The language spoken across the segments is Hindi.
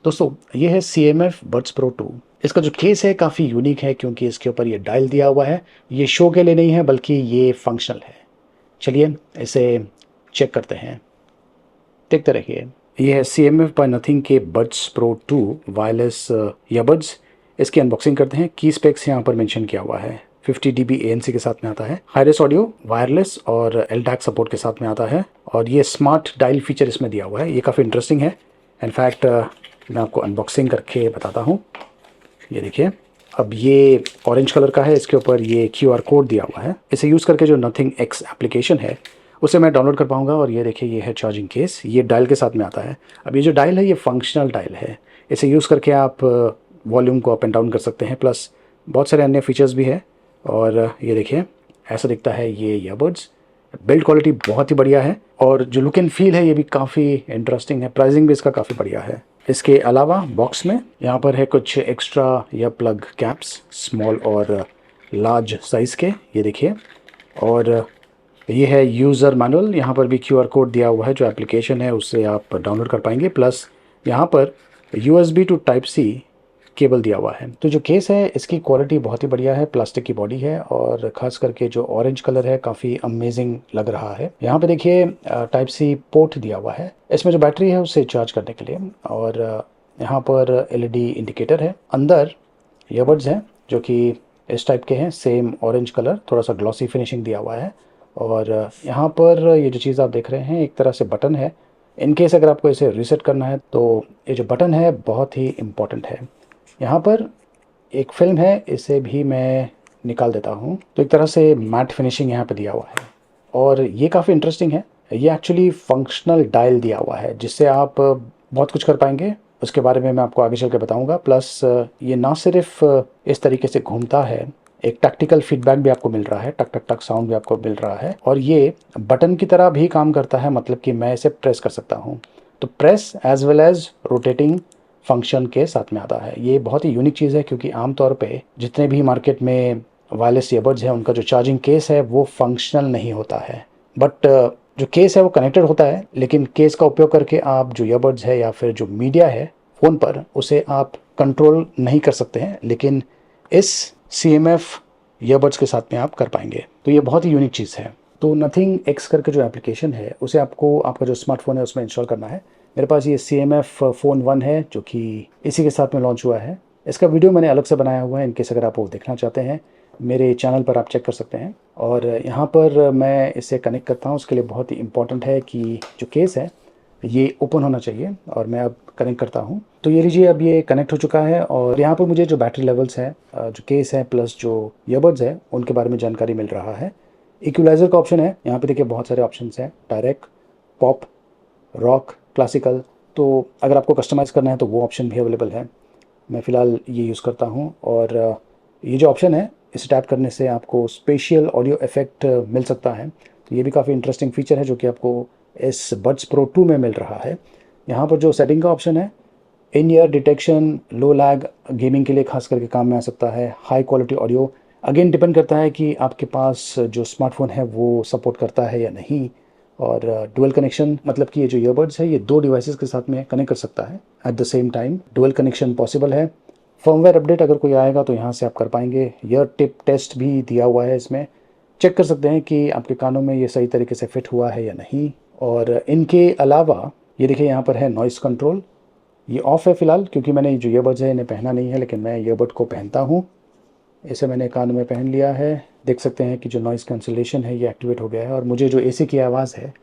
दोस्तों ये है CMF Buds Pro 2। इसका जो केस है काफ़ी यूनिक है क्योंकि इसके ऊपर ये डायल दिया हुआ है। ये शो के लिए नहीं है बल्कि ये फंक्शनल है। चलिए इसे चेक करते हैं, देखते रहिए। ये है CMF बाय नथिंग के Buds Pro 2 वायरलेस ईयरबड्स। इसकी अनबॉक्सिंग करते हैं। की स्पेक्स यहाँ पर मेंशन किया हुआ है। 50 dB ANC के साथ में आता है, हाईरेस ऑडियो, वायरलेस और LDAC सपोर्ट के साथ में आता है और ये स्मार्ट डायल फीचर इसमें दिया हुआ है। ये काफ़ी इंटरेस्टिंग है। इनफैक्ट मैं आपको अनबॉक्सिंग करके बताता हूँ। ये देखिए, अब ये ऑरेंज कलर का है, इसके ऊपर ये QR कोड दिया हुआ है। इसे यूज़ करके जो नथिंग X एप्लीकेशन है उसे मैं डाउनलोड कर पाऊँगा। और ये देखिए, ये है चार्जिंग केस, ये डायल के साथ में आता है। अब ये जो डायल है ये फंक्शनल डायल है। इसे यूज़ करके आप वॉल्यूम को अप एंड डाउन कर सकते हैं, प्लस बहुत सारे अन्य फीचर्स भी है। और ये देखिए, ऐसा दिखता है ये ईयरबड्स। बिल्ड क्वालिटी बहुत ही बढ़िया है और जो लुक एंड फील है ये भी काफ़ी इंटरेस्टिंग है। प्राइसिंग भी इसका काफ़ी बढ़िया है। इसके अलावा बॉक्स में यहाँ पर है कुछ एक्स्ट्रा या प्लग कैप्स, स्मॉल और लार्ज साइज़ के, ये देखिए। और ये है यूज़र मैनुअल। यहाँ पर भी QR कोड दिया हुआ है। जो एप्लीकेशन है उससे आप डाउनलोड कर पाएंगे। प्लस यहाँ पर USB to type C cable दिया हुआ है। तो जो केस है इसकी क्वालिटी बहुत ही बढ़िया है। प्लास्टिक की बॉडी है और ख़ास करके जो ऑरेंज कलर है काफ़ी अमेजिंग लग रहा है। यहाँ पे देखिए टाइप C पोर्ट दिया हुआ है। इसमें जो बैटरी है उसे चार्ज करने के लिए। और यहाँ पर LED इंडिकेटर है। अंदर ईयरबड्स हैं जो कि इस टाइप के हैं, सेम ऑरेंज कलर, थोड़ा सा ग्लॉसी फिनिशिंग दिया हुआ है। और यहाँ पर ये जो चीज़ आप देख रहे हैं एक तरह से बटन है। इन केस अगर आपको इसे रीसेट करना है तो ये जो बटन है बहुत ही इम्पॉर्टेंट है। यहाँ पर एक फिल्म है, इसे भी मैं निकाल देता हूँ। तो एक तरह से मैट फिनिशिंग यहाँ पे दिया हुआ है और ये काफ़ी इंटरेस्टिंग है। ये एक्चुअली फंक्शनल डायल दिया हुआ है जिससे आप बहुत कुछ कर पाएंगे। उसके बारे में मैं आपको आगे चल के बताऊँगा। प्लस ये ना सिर्फ इस तरीके से घूमता है, एक टैक्टिकल फीडबैक भी आपको मिल रहा है, टक टक टक साउंड भी आपको मिल रहा है। और ये बटन की तरह भी काम करता है, मतलब कि मैं इसे प्रेस कर सकता हूँ। तो press as well as rotating function के साथ में आता है। ये बहुत ही यूनिक चीज़ है क्योंकि आमतौर पे जितने भी मार्केट में वायरलेस ईयरबड्स हैं उनका जो चार्जिंग केस है वो फंक्शनल नहीं होता है। बट जो केस है वो कनेक्टेड होता है, लेकिन केस का उपयोग करके आप जो ईयरबड्स है या फिर जो मीडिया है फ़ोन पर उसे आप कंट्रोल नहीं कर सकते हैं, लेकिन इस CMF ईयरबड्स के साथ में आप कर पाएंगे। तो ये बहुत ही यूनिक चीज़ है। तो नथिंग X करके जो एप्लीकेशन है उसे आपको आपका जो स्मार्टफोन है उसमें इंस्टॉल करना है। मेरे पास ये CMF फ़ोन 1 है जो कि इसी के साथ में लॉन्च हुआ है। इसका वीडियो मैंने अलग से बनाया हुआ है, इनकेस अगर आप वो देखना चाहते हैं मेरे चैनल पर आप चेक कर सकते हैं। और यहाँ पर मैं इसे कनेक्ट करता हूँ। उसके लिए बहुत ही इम्पॉर्टेंट है कि जो केस है ये ओपन होना चाहिए। और मैं अब कनेक्ट करता हूँ। तो ये लीजिए, अब ये कनेक्ट हो चुका है। और यहाँ पर मुझे जो बैटरी लेवल्स है, जो केस है प्लस जो ईयरबड्स है उनके बारे में जानकारी मिल रहा है। इक्वलाइज़र का ऑप्शन है। यहाँ पे देखिए बहुत सारे ऑप्शन हैं, डायरेक्ट, पॉप, रॉक, क्लासिकल। तो अगर आपको कस्टमाइज़ करना है तो वो ऑप्शन भी अवेलेबल है। मैं फ़िलहाल ये यूज़ करता हूँ। और ये जो ऑप्शन है इसे टैप करने से आपको स्पेशियल ऑडियो इफ़ेक्ट मिल सकता है। तो ये भी काफ़ी इंटरेस्टिंग फीचर है जो कि आपको इस बड्स प्रो 2 में मिल रहा है। यहाँ पर जो सेटिंग का ऑप्शन है, इन ईयर डिटेक्शन, लो लैग, गेमिंग के लिए खास करके काम में आ सकता है। High quality audio, again depend करता है कि आपके पास जो स्मार्टफोन है वो सपोर्ट करता है या नहीं। और डुअल कनेक्शन, मतलब कि ये जो ईयरबड्स है ये 2 डिवाइसेस के साथ में कनेक्ट कर सकता है at the same time. Dual connection possible है। फर्मवेयर अपडेट अगर कोई आएगा तो यहाँ से आप कर पाएंगे। ईयर टिप टेस्ट भी दिया हुआ है इसमें, चेक कर सकते हैं कि आपके कानों में ये सही तरीके से फिट हुआ है या नहीं। और इनके अलावा ये देखिए यहाँ पर है नॉइस कंट्रोल। ये ऑफ़ है फ़िलहाल क्योंकि मैंने जो ईयरबड्स है इन्हें पहना नहीं है, लेकिन मैं ईयरबड को पहनता हूँ। इसे मैंने कान में पहन लिया है। देख सकते हैं कि जो नॉइज़ कैंसिलेशन है ये एक्टिवेट हो गया है और मुझे जो AC की आवाज़ है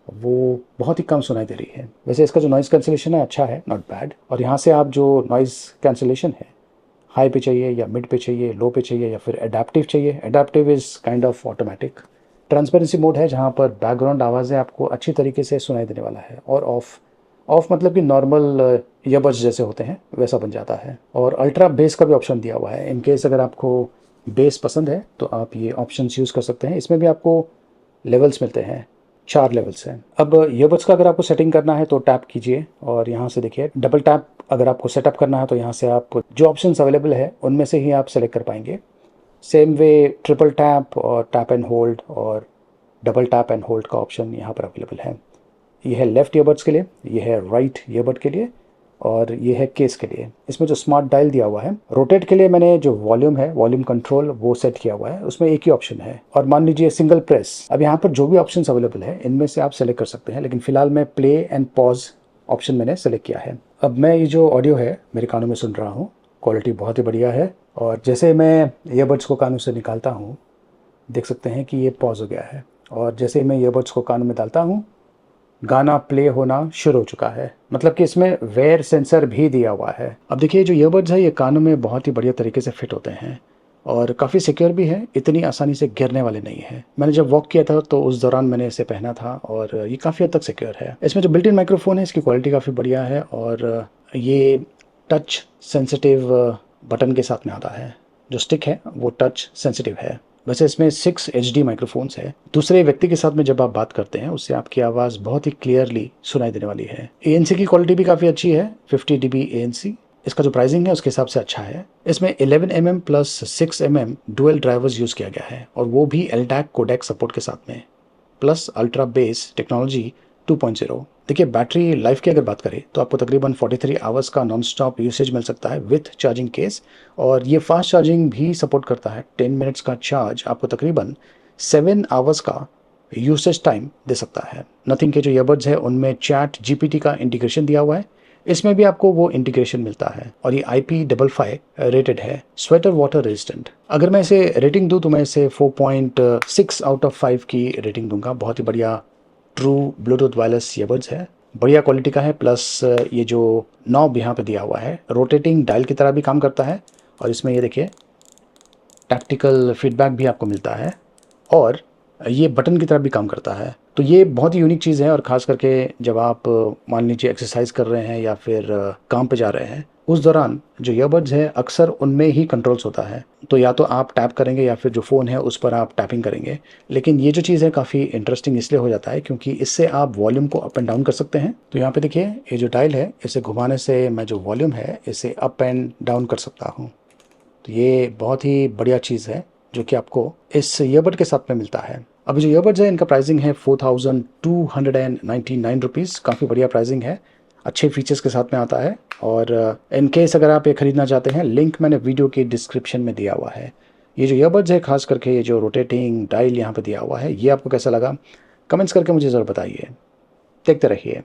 वो बहुत ही कम सुनाई दे रही है। वैसे इसका जो नॉइज़ कैंसिलेशन है अच्छा है, नॉट बैड। और यहाँ से आप जो नॉइज़ कैंसिलेशन है, हाई पे चाहिए या मिड पे चाहिए, लो पे चाहिए या फिर एडाप्टिव चाहिए। Adaptive is kind of automatic. Transparency mode है जहाँ पर बैकग्राउंड आवाज़ें आपको अच्छी तरीके से सुनाई देने वाला है। और ऑफ़, ऑफ़ मतलब कि नॉर्मल ईयरबड्स जैसे होते हैं वैसा बन जाता है। और अल्ट्रा बेस का भी ऑप्शन दिया हुआ है। इन केस अगर आपको बेस पसंद है तो आप ये ऑप्शंस यूज़ कर सकते हैं। इसमें भी आपको लेवल्स मिलते हैं, 4 लेवल्स हैं। अब ईयरबड्स का अगर आपको सेटिंग करना है तो टैप कीजिए और यहाँ से देखिए डबल टैप। अगर आपको सेटअप करना है तो यहाँ से आप जो ऑप्शंस अवेलेबल है उनमें से ही आप सेलेक्ट कर पाएंगे। सेम वे ट्रिपल टैप और टैप एंड होल्ड और डबल टैप एंड होल्ड का ऑप्शन यहाँ पर अवेलेबल है। ये है लेफ़्ट ईयरबड्स के लिए, ये है राइट ईयरबड के लिए। और ये है केस के लिए। इसमें जो स्मार्ट डायल दिया हुआ है, रोटेट के लिए मैंने जो वॉल्यूम है, वॉल्यूम कंट्रोल वो सेट किया हुआ है, उसमें एक ही ऑप्शन है। और मान लीजिए सिंगल प्रेस, अब यहाँ पर जो भी ऑप्शंस अवेलेबल है इनमें से आप सेलेक्ट कर सकते हैं, लेकिन फिलहाल मैं प्ले एंड पॉज ऑप्शन मैंने सेलेक्ट किया है। अब मैं ये जो ऑडियो है मेरे कानों में सुन रहा हूँ, क्वालिटी बहुत ही बढ़िया है। और जैसे मैं ईयरबड्स को कानों से निकालता हूँ, देख सकते हैं कि ये पॉज हो गया है। और जैसे मैं ईयरबड्स को कानों में डालता हूँ, गाना प्ले होना शुरू हो चुका है। मतलब कि इसमें वेयर सेंसर भी दिया हुआ है। अब देखिए जो ईयरबड्स है ये कानों में बहुत ही बढ़िया तरीके से फिट होते हैं और काफ़ी सिक्योर भी है, इतनी आसानी से गिरने वाले नहीं है। मैंने जब वॉक किया था तो उस दौरान मैंने इसे पहना था और ये काफ़ी हद तक सिक्योर है। इसमें जो बिल्ट इन माइक्रोफोन है इसकी क्वालिटी काफ़ी बढ़िया है और ये टच सेंसिटिव बटन के साथ में आता है। जो स्टिक है वो टच सेंसिटिव है। वैसे इसमें 6 HD माइक्रोफोन्स है। दूसरे व्यक्ति के साथ में जब आप बात करते हैं उससे आपकी आवाज़ बहुत ही क्लियरली सुनाई देने वाली है। ANC की क्वालिटी भी काफ़ी अच्छी है, 50 dB ANC। इसका जो प्राइसिंग है उसके हिसाब से अच्छा है। इसमें 11 mm plus 6 mm dual drivers use किया गया है और वो भी LDAC कोडेक सपोर्ट के साथ में, प्लस अल्ट्रा बेस टेक्नोलॉजी 2.0। देखिए बैटरी लाइफ की अगर बात करें तो आपको तकरीबन 43 आवर्स का नॉन स्टॉप यूसेज मिल सकता है विथ चार्जिंग केस। और ये फास्ट चार्जिंग भी सपोर्ट करता है। 10 मिनट्स का चार्ज आपको तकरीबन 7 आवर्स का यूसेज टाइम दे सकता है। नथिंग के जो ईयरबड्स है उनमें चैट GPT का इंटीग्रेशन दिया हुआ है, इसमें भी आपको वो इंटीग्रेशन मिलता है और ये IP55 रेटेड है, स्वेटर वाटर रेजिस्टेंट। अगर मैं इसे रेटिंग दूं तो मैं इसे 4.6 आउट ऑफ 5 की रेटिंग दूंगा। बहुत ही बढ़िया ट्रू ब्लूटूथ वायरलेस ईयरबड्स है, बढ़िया क्वालिटी का है। प्लस ये जो नॉब यहाँ पे दिया हुआ है रोटेटिंग डायल की तरह भी काम करता है और इसमें ये देखिए टैक्टिकल फीडबैक भी आपको मिलता है और ये बटन की तरह भी काम करता है। तो ये बहुत ही यूनिक चीज़ है और ख़ास करके जब आप मान लीजिए एक्सरसाइज कर रहे हैं या फिर काम पे जा रहे हैं उस दौरान जो ईयरबड्स है अक्सर उनमें ही कंट्रोल्स होता है। तो या तो आप टैप करेंगे या फिर जो फ़ोन है उस पर आप टैपिंग करेंगे। लेकिन ये जो चीज़ है काफ़ी इंटरेस्टिंग इसलिए हो जाता है क्योंकि इससे आप वॉल्यूम को अप एंड डाउन कर सकते हैं। तो यहाँ पे देखिए ये जो डायल है इसे घुमाने से मैं जो वॉल्यूम है इसे अप एंड डाउन कर सकता हूँ। तो ये बहुत ही बढ़िया चीज़ है जो कि आपको इस ईयरबड के साथ में मिलता है। अभी जो ईयरबड्स है इनका प्राइसिंग है 4299 रुपीज़। काफ़ी बढ़िया प्राइसिंग है, अच्छे फीचर्स के साथ में आता है। और इन केस अगर आप ये ख़रीदना चाहते हैं लिंक मैंने वीडियो के डिस्क्रिप्शन में दिया हुआ है। ये जो ईयरबड्स है खास करके ये जो रोटेटिंग डायल यहाँ पे दिया हुआ है ये आपको कैसा लगा कमेंट्स करके मुझे ज़रूर बताइए। देखते रहिए।